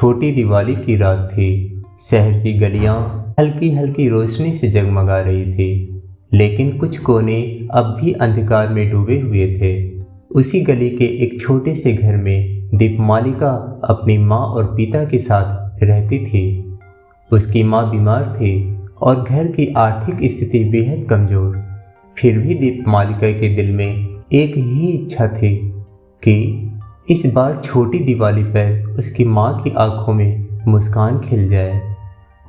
छोटी दिवाली की रात थी। शहर की गलियां हल्की हल्की रोशनी से जगमगा रही थी, लेकिन कुछ कोने अब भी अंधकार में डूबे हुए थे। उसी गली के एक छोटे से घर में दीपमालिका अपनी माँ और पिता के साथ रहती थी। उसकी माँ बीमार थी और घर की आर्थिक स्थिति बेहद कमज़ोर। फिर भी दीपमालिका के दिल में एक ही इच्छा थी कि इस बार छोटी दिवाली पर उसकी माँ की आंखों में मुस्कान खिल जाए।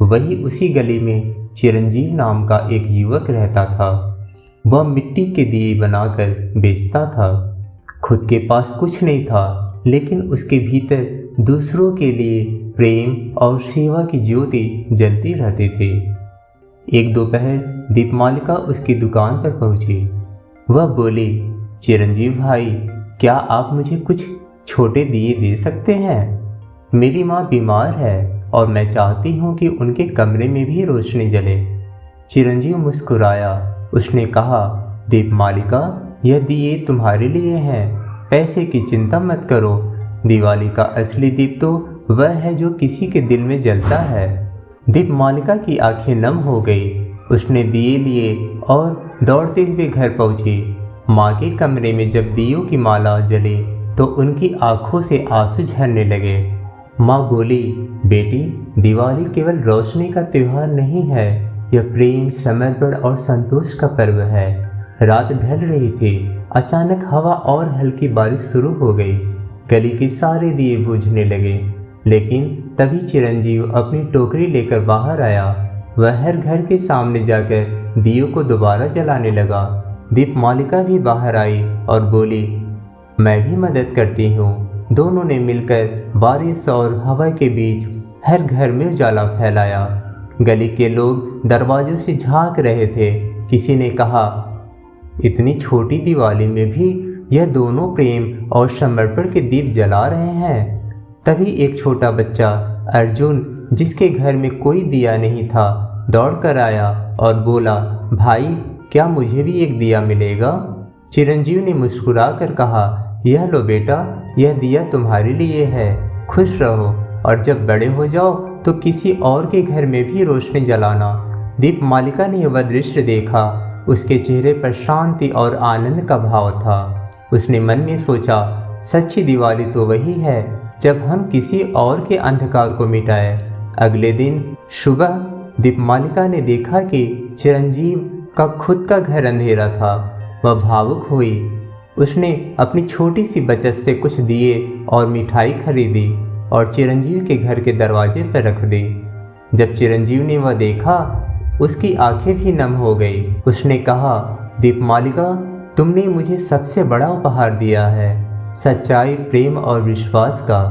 वही उसी गली में चिरंजीव नाम का एक युवक रहता था। वह मिट्टी के दिए बनाकर बेचता था। खुद के पास कुछ नहीं था, लेकिन उसके भीतर दूसरों के लिए प्रेम और सेवा की ज्योति जलती रहती थी। एक दोपहर दीपमालिका उसकी दुकान पर पहुंची। वह बोली, चिरंजीव भाई, क्या आप मुझे कुछ छोटे दिए दे सकते हैं? मेरी माँ बीमार है और मैं चाहती हूँ कि उनके कमरे में भी रोशनी जले। चिरंजीव मुस्कुराया। उसने कहा, दीपमालिका, यह दिए तुम्हारे लिए हैं। पैसे की चिंता मत करो। दिवाली का असली दीप तो वह है जो किसी के दिल में जलता है। दीपमालिका की आंखें नम हो गई। उसने दिए लिए और दौड़ते हुए घर पहुंची। माँ के कमरे में जब दियों की माला जली तो उनकी आंखों से आंसू झरने लगे। माँ बोली, बेटी, दिवाली केवल रोशनी का त्योहार नहीं है, यह प्रेम, समर्पण और संतोष का पर्व है। रात ढल रही थी। अचानक हवा और हल्की बारिश शुरू हो गई। गली के सारे दिए बुझने लगे, लेकिन तभी चिरंजीव अपनी टोकरी लेकर बाहर आया। वह हर घर के सामने जाकर दियों को दोबारा जलाने लगा। दीपमालिका भी बाहर आई और बोली, मैं भी मदद करती हूँ। दोनों ने मिलकर बारिश और हवा के बीच हर घर में उजाला फैलाया। गली के लोग दरवाजों से झांक रहे थे। किसी ने कहा, इतनी छोटी दिवाली में भी यह दोनों प्रेम और समर्पण के दीप जला रहे हैं। तभी एक छोटा बच्चा अर्जुन, जिसके घर में कोई दिया नहीं था, दौड़ कर आया और बोला, भाई, क्या मुझे भी एक दिया मिलेगा? चिरंजीव ने मुस्कुरा कर कहा, यह लो बेटा, यह दिया तुम्हारे लिए है। खुश रहो और जब बड़े हो जाओ तो किसी और के घर में भी रोशनी जलाना। दीपमालिका ने वह दृश्य देखा। उसके चेहरे पर शांति और आनंद का भाव था। उसने मन में सोचा, सच्ची दिवाली तो वही है जब हम किसी और के अंधकार को मिटाए। अगले दिन सुबह दीपमालिका ने देखा कि चिरंजीव का खुद का घर अंधेरा था। वह भावुक हुई। उसने अपनी छोटी सी बचत से कुछ दिए और मिठाई खरीदी और चिरंजीव के घर के दरवाजे पर रख दी। जब चिरंजीव ने वह देखा, उसकी आंखें भी नम हो गई। उसने कहा, दीपमालिका, तुमने मुझे सबसे बड़ा उपहार दिया है, सच्चाई, प्रेम और विश्वास का।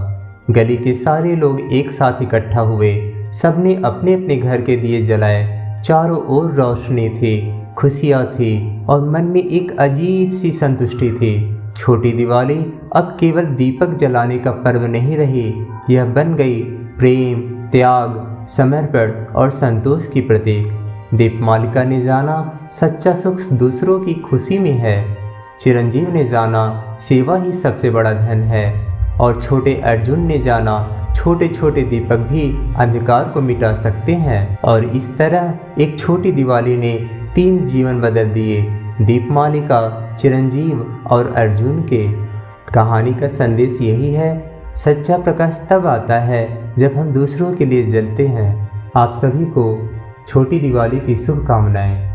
गली के सारे लोग एक साथ इकट्ठा हुए। सबने अपने अपने घर के दिए जलाए। चारों ओर रोशनी थी, खुशियाँ थी और मन में एक अजीब सी संतुष्टि थी। छोटी दिवाली अब केवल दीपक जलाने का पर्व नहीं रही, यह बन गई प्रेम, त्याग, समर्पण और संतोष की प्रतीक। दीपमालिका ने जाना, सच्चा सुख दूसरों की खुशी में है। चिरंजीव ने जाना, सेवा ही सबसे बड़ा धन है। और छोटे अर्जुन ने जाना, छोटे छोटे दीपक भी अंधकार को मिटा सकते हैं। और इस तरह एक छोटी दिवाली ने 3 जीवन बदल दिए, दीपमालिका, चिरंजीव और अर्जुन के। कहानी का संदेश यही है, सच्चा प्रकाश तब आता है जब हम दूसरों के लिए जलते हैं। आप सभी को छोटी दिवाली की शुभकामनाएं।